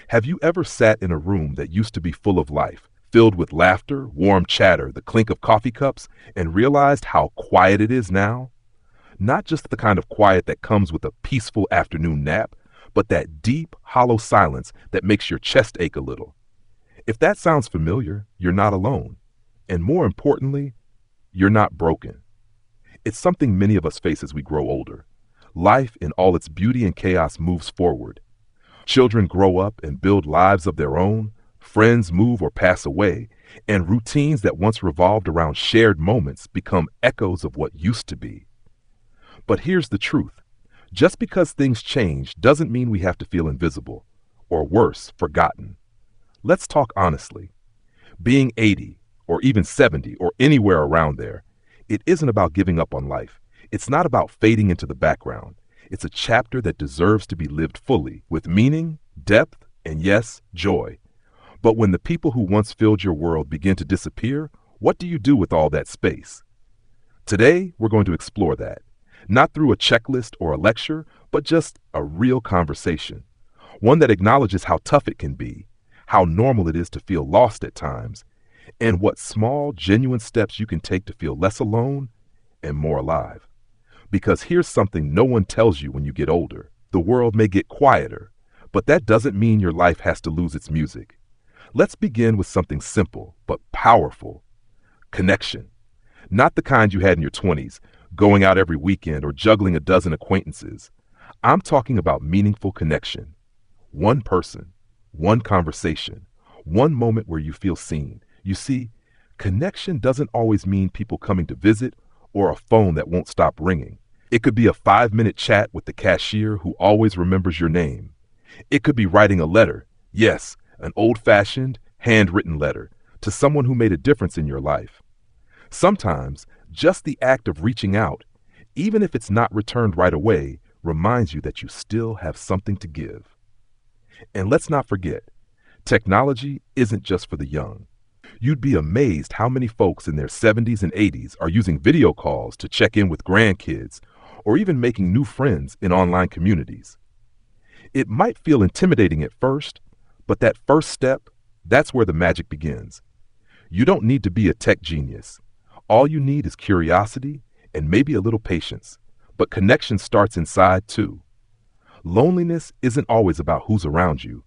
Have you ever sat in a room that used to be full of life, filled with laughter, warm chatter, the clink of coffee cups, and realized how quiet it is now? Not just the kind of quiet that comes with a peaceful afternoon nap, but that deep, hollow silence that makes your chest ache a little. If that sounds familiar, you're not alone. And more importantly, you're not broken. It's something many of us face as we grow older. Life in all its beauty and chaos moves forward. Children grow up and build lives of their own, friends move or pass away, and routines that once revolved around shared moments become echoes of what used to be. But here's the truth. Just because things change doesn't mean we have to feel invisible, or worse, forgotten. Let's talk honestly. Being 80, or even 70, or anywhere around there, it isn't about giving up on life. It's not about fading into the background. It's a chapter that deserves to be lived fully, with meaning, depth, and yes, joy. But when the people who once filled your world begin to disappear, what do you do with all that space? Today, we're going to explore that. Not through a checklist or a lecture, but just a real conversation. One that acknowledges how tough it can be, how normal it is to feel lost at times, and what small, genuine steps you can take to feel less alone and more alive. Because here's something no one tells you when you get older. The world may get quieter, but that doesn't mean your life has to lose its music. Let's begin with something simple but powerful. Connection. Not the kind you had in your 20s, going out every weekend or juggling a dozen acquaintances. I'm talking about meaningful connection. One person, one conversation, one moment where you feel seen. You see, connection doesn't always mean people coming to visit or a phone that won't stop ringing. It could be a 5-minute chat with the cashier who always remembers your name. It could be writing a letter, yes, an old-fashioned, handwritten letter, to someone who made a difference in your life. Sometimes, just the act of reaching out, even if it's not returned right away, reminds you that you still have something to give. And let's not forget, technology isn't just for the young. You'd be amazed how many folks in their 70s and 80s are using video calls to check in with grandkids or even making new friends in online communities. It might feel intimidating at first, but that first step, that's where the magic begins. You don't need to be a tech genius. All you need is curiosity and maybe a little patience, but connection starts inside too. Loneliness isn't always about who's around you.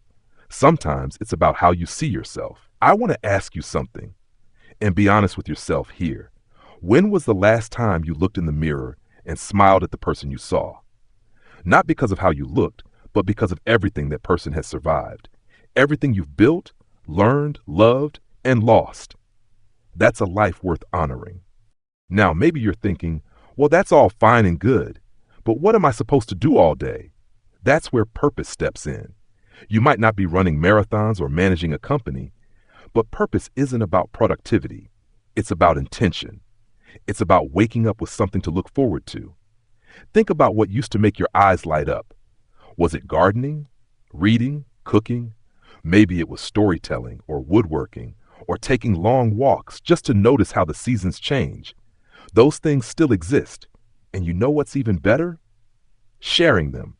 Sometimes it's about how you see yourself. I want to ask you something, and be honest with yourself here. When was the last time you looked in the mirror and smiled at the person you saw? Not because of how you looked, but because of everything that person has survived. Everything you've built, learned, loved, and lost. That's a life worth honoring. Now, maybe you're thinking, well, that's all fine and good, but what am I supposed to do all day? That's where purpose steps in. You might not be running marathons or managing a company, but purpose isn't about productivity. It's about intention. It's about waking up with something to look forward to. Think about what used to make your eyes light up. Was it gardening, reading, cooking? Maybe it was storytelling or woodworking or taking long walks just to notice how the seasons change. Those things still exist. And you know what's even better? Sharing them.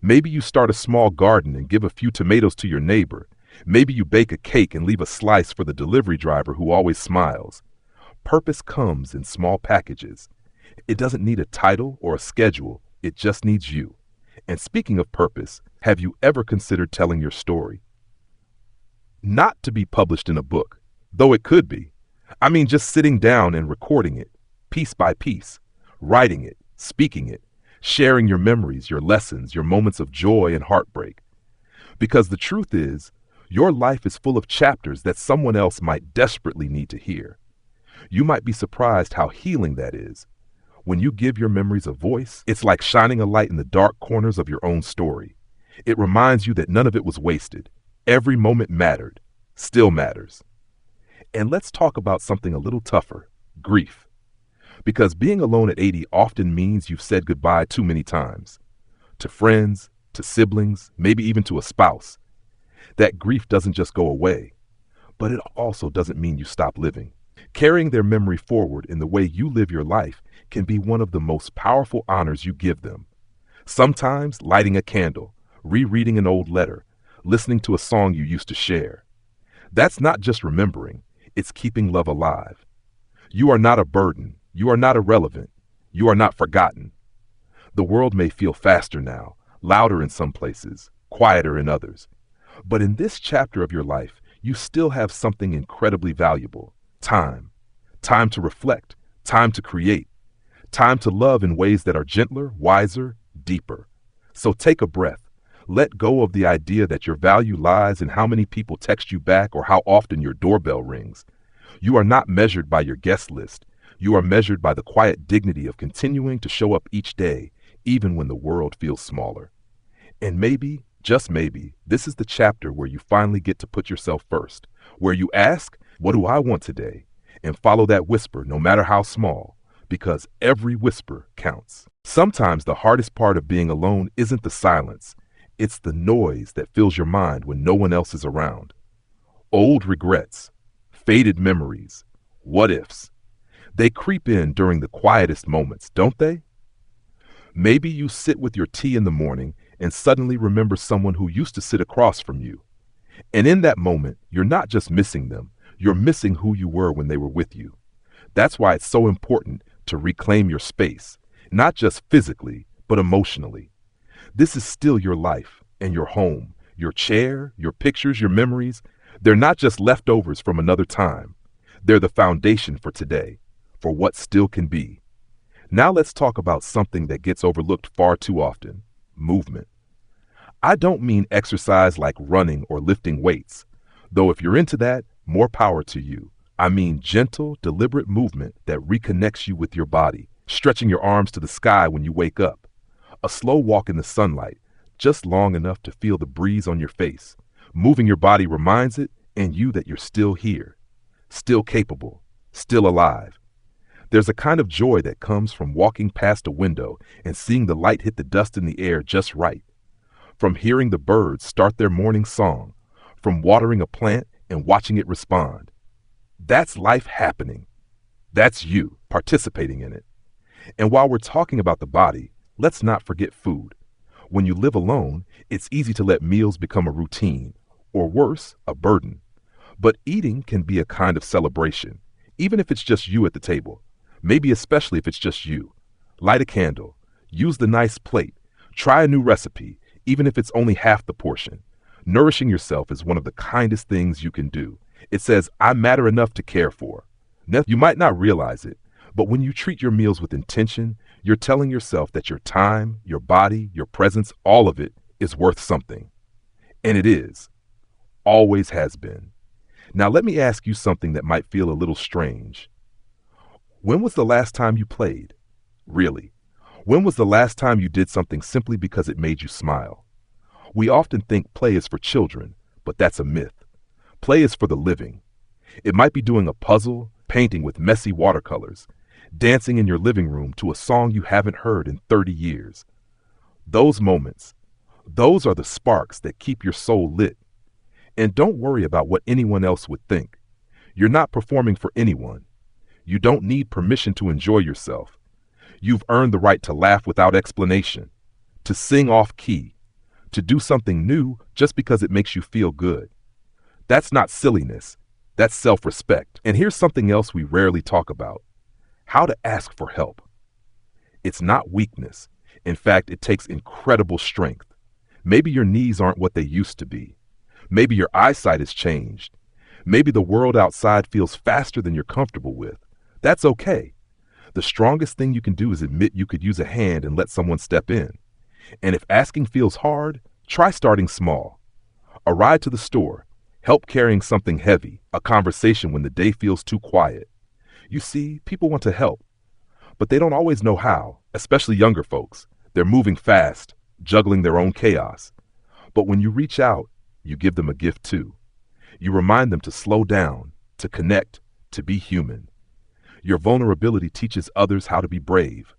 Maybe you start a small garden and give a few tomatoes to your neighbor. Maybe you bake a cake and leave a slice for the delivery driver who always smiles. Purpose comes in small packages. It doesn't need a title or a schedule. It just needs you. And speaking of purpose, have you ever considered telling your story? Not to be published in a book, though it could be. I mean, just sitting down and recording it, piece by piece, writing it, speaking it, sharing your memories, your lessons, your moments of joy and heartbreak. Because the truth is, your life is full of chapters that someone else might desperately need to hear. You might be surprised how healing that is. When you give your memories a voice, it's like shining a light in the dark corners of your own story. It reminds you that none of it was wasted. Every moment mattered, still matters. And let's talk about something a little tougher, grief. Because being alone at 80 often means you've said goodbye too many times. To friends, to siblings, maybe even to a spouse. That grief doesn't just go away, but it also doesn't mean you stop living. Carrying their memory forward in the way you live your life can be one of the most powerful honors you give them. Sometimes lighting a candle, rereading an old letter, listening to a song you used to share. That's not just remembering, it's keeping love alive. You are not a burden. You are not irrelevant. You are not forgotten. The world may feel faster now, louder in some places, quieter in others. But in this chapter of your life, you still have something incredibly valuable: time. Time to reflect, time to create, time to love in ways that are gentler, wiser, deeper. So take a breath. Let go of the idea that your value lies in how many people text you back or how often your doorbell rings. You are not measured by your guest list. You are measured by the quiet dignity of continuing to show up each day, even when the world feels smaller. And maybe, just maybe, this is the chapter where you finally get to put yourself first, where you ask, what do I want today? And follow that whisper, no matter how small, because every whisper counts. Sometimes the hardest part of being alone isn't the silence. It's the noise that fills your mind when no one else is around. Old regrets, faded memories, what ifs. They creep in during the quietest moments, don't they? Maybe you sit with your tea in the morning and suddenly remember someone who used to sit across from you. And in that moment, you're not just missing them, you're missing who you were when they were with you. That's why it's so important to reclaim your space, not just physically, but emotionally. This is still your life and your home, your chair, your pictures, your memories. They're not just leftovers from another time. They're the foundation for today, for what still can be. Now let's talk about something that gets overlooked far too often: movement. I don't mean exercise like running or lifting weights, though if you're into that, more power to you. I mean gentle, deliberate movement that reconnects you with your body, stretching your arms to the sky when you wake up. A slow walk in the sunlight, just long enough to feel the breeze on your face. Moving your body reminds it and you that you're still here, still capable, still alive. There's a kind of joy that comes from walking past a window and seeing the light hit the dust in the air just right. From hearing the birds start their morning song, from watering a plant and watching it respond. That's life happening. That's you participating in it. And while we're talking about the body, let's not forget food. When you live alone, it's easy to let meals become a routine, or worse, a burden. But eating can be a kind of celebration, even if it's just you at the table. Maybe especially if it's just you. Light a candle, use the nice plate, try a new recipe, even if it's only half the portion. Nourishing yourself is one of the kindest things you can do. It says, I matter enough to care for. Now, you might not realize it, but when you treat your meals with intention, you're telling yourself that your time, your body, your presence, all of it is worth something. And it is. Always has been. Now let me ask you something that might feel a little strange. When was the last time you played? Really? When was the last time you did something simply because it made you smile? We often think play is for children, but that's a myth. Play is for the living. It might be doing a puzzle, painting with messy watercolors, dancing in your living room to a song you haven't heard in 30 years. Those moments, those are the sparks that keep your soul lit. And don't worry about what anyone else would think. You're not performing for anyone. You don't need permission to enjoy yourself. You've earned the right to laugh without explanation, to sing off key, to do something new just because it makes you feel good. That's not silliness. That's self-respect. And here's something else we rarely talk about: how to ask for help. It's not weakness. In fact, it takes incredible strength. Maybe your knees aren't what they used to be. Maybe your eyesight has changed. Maybe the world outside feels faster than you're comfortable with. That's okay. The strongest thing you can do is admit you could use a hand and let someone step in. And if asking feels hard, try starting small. A ride to the store, help carrying something heavy, a conversation when the day feels too quiet. You see, people want to help, but they don't always know how, especially younger folks. They're moving fast, juggling their own chaos. But when you reach out, you give them a gift too. You remind them to slow down, to connect, to be human. Your vulnerability teaches others how to be brave.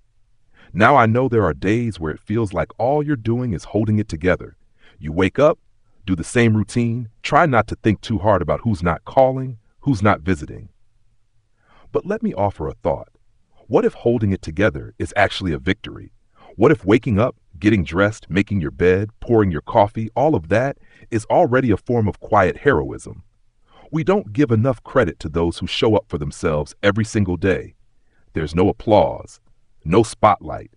Now I know there are days where it feels like all you're doing is holding it together. You wake up, do the same routine, try not to think too hard about who's not calling, who's not visiting. But let me offer a thought. What if holding it together is actually a victory? What if waking up, getting dressed, making your bed, pouring your coffee, all of that is already a form of quiet heroism. We don't give enough credit to those who show up for themselves every single day. There's no applause, no spotlight,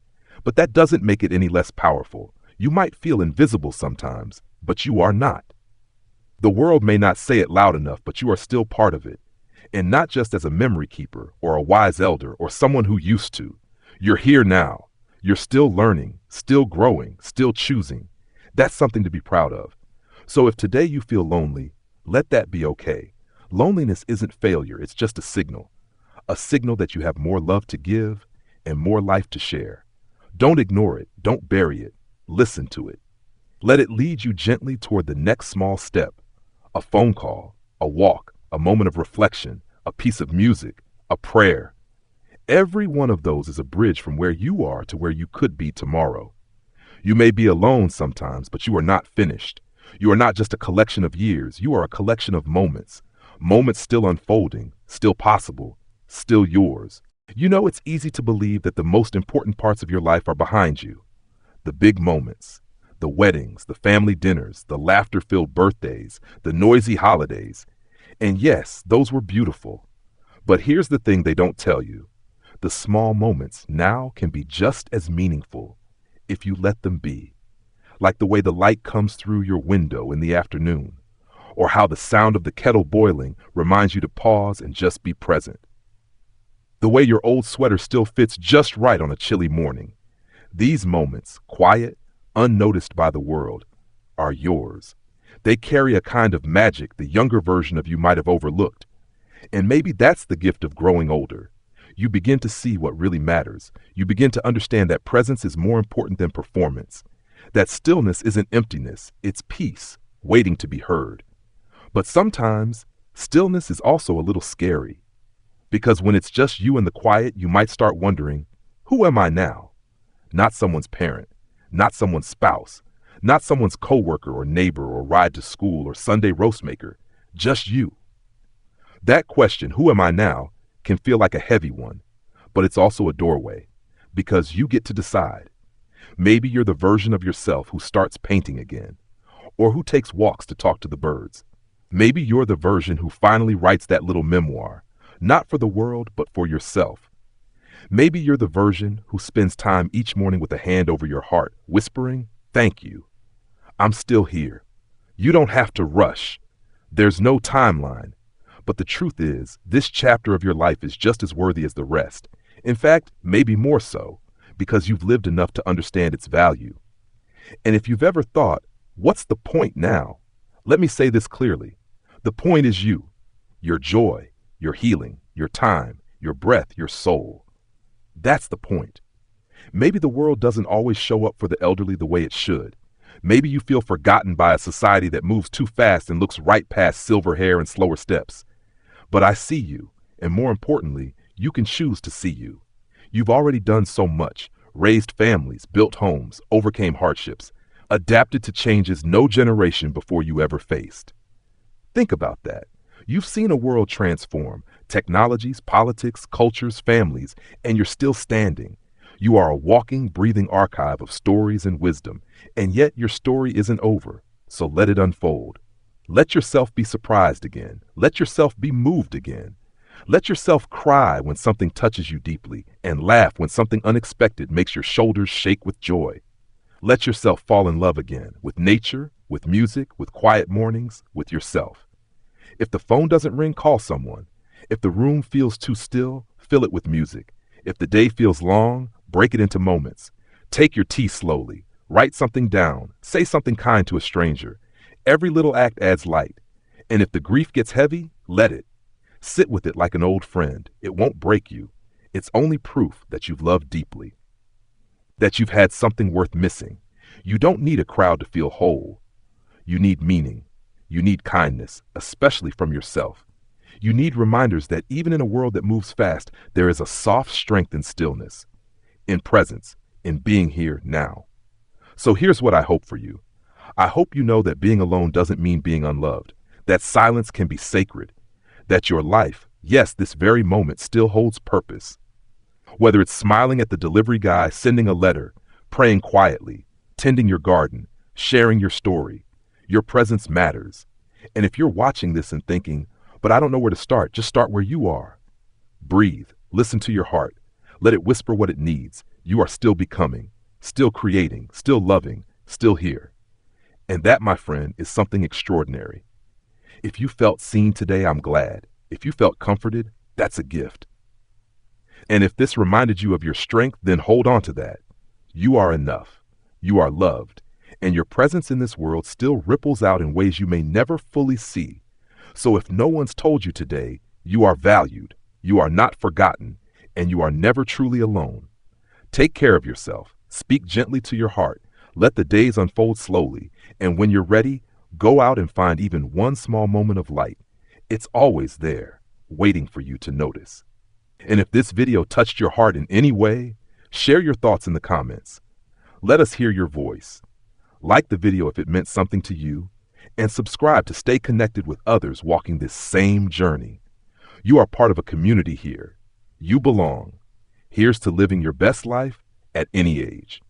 but that doesn't make it any less powerful. You might feel invisible sometimes, but you are not. The world may not say it loud enough, but you are still part of it. And not just as a memory keeper or a wise elder or someone who used to. You're here now. You're still learning, still growing, still choosing. That's something to be proud of. So if today you feel lonely, let that be okay. Loneliness isn't failure, it's just a signal. A signal that you have more love to give and more life to share. Don't ignore it, don't bury it. Listen to it. Let it lead you gently toward the next small step. A phone call, a walk, a moment of reflection, a piece of music, a prayer. Every one of those is a bridge from where you are to where you could be tomorrow. You may be alone sometimes, but you are not finished. You are not just a collection of years. You are a collection of moments. Moments still unfolding, still possible, still yours. You know, it's easy to believe that the most important parts of your life are behind you. The big moments, the weddings, the family dinners, the laughter-filled birthdays, the noisy holidays. And yes, those were beautiful. But here's the thing they don't tell you. The small moments now can be just as meaningful if you let them be. Like the way the light comes through your window in the afternoon, or how the sound of the kettle boiling reminds you to pause and just be present. The way your old sweater still fits just right on a chilly morning. These moments, quiet, unnoticed by the world, are yours. They carry a kind of magic the younger version of you might have overlooked. And maybe that's the gift of growing older. You begin to see what really matters. You begin to understand that presence is more important than performance. That stillness isn't emptiness, it's peace, waiting to be heard. But sometimes, stillness is also a little scary. Because when it's just you in the quiet, you might start wondering, who am I now? Not someone's parent, not someone's spouse, not someone's coworker or neighbor or ride to school or Sunday roast maker, just you. That question, who am I now, can feel like a heavy one, but it's also a doorway, because you get to decide. Maybe you're the version of yourself who starts painting again, or who takes walks to talk to the birds. Maybe you're the version who finally writes that little memoir, not for the world, but for yourself. Maybe you're the version who spends time each morning with a hand over your heart, whispering, "Thank you. I'm still here." You don't have to rush. There's no timeline. But the truth is, this chapter of your life is just as worthy as the rest. In fact, maybe more so, because you've lived enough to understand its value. And if you've ever thought, what's the point now? Let me say this clearly. The point is you, your joy, your healing, your time, your breath, your soul. That's the point. Maybe the world doesn't always show up for the elderly the way it should. Maybe you feel forgotten by a society that moves too fast and looks right past silver hair and slower steps. But I see you, and more importantly, you can choose to see you. You've already done so much, raised families, built homes, overcame hardships, adapted to changes no generation before you ever faced. Think about that. You've seen a world transform, technologies, politics, cultures, families, and you're still standing. You are a walking, breathing archive of stories and wisdom, and yet your story isn't over, so let it unfold. Let yourself be surprised again. Let yourself be moved again. Let yourself cry when something touches you deeply, and laugh when something unexpected makes your shoulders shake with joy. Let yourself fall in love again, with nature, with music, with quiet mornings, with yourself. If the phone doesn't ring, call someone. If the room feels too still, fill it with music. If the day feels long, break it into moments. Take your tea slowly. Write something down. Say something kind to a stranger. Every little act adds light. And if the grief gets heavy, let it. Sit with it like an old friend. It won't break you. It's only proof that you've loved deeply. That you've had something worth missing. You don't need a crowd to feel whole. You need meaning. You need kindness, especially from yourself. You need reminders that even in a world that moves fast, there is a soft strength in stillness, in presence, in being here now. So here's what I hope for you. I hope you know that being alone doesn't mean being unloved, that silence can be sacred, that your life, yes, this very moment, still holds purpose. Whether it's smiling at the delivery guy, sending a letter, praying quietly, tending your garden, sharing your story, Your presence matters. And if you're watching this and thinking, but I don't know where to start, just start where you are. Breathe. Listen to your heart. Let it whisper what it needs. You are still becoming, still creating, still loving, still here. And that, my friend, is something extraordinary. If you felt seen today, I'm glad. If you felt comforted, that's a gift. And if this reminded you of your strength, then hold on to that. You are enough. You are loved. And your presence in this world still ripples out in ways you may never fully see. So if no one's told you today, you are valued, you are not forgotten, and you are never truly alone. Take care of yourself. Speak gently to your heart. Let the days unfold slowly. And when you're ready, go out and find even one small moment of light. It's always there, waiting for you to notice. And if this video touched your heart in any way, share your thoughts in the comments. Let us hear your voice. Like the video if it meant something to you, and subscribe to stay connected with others walking this same journey. You are part of a community here. You belong. Here's to living your best life at any age.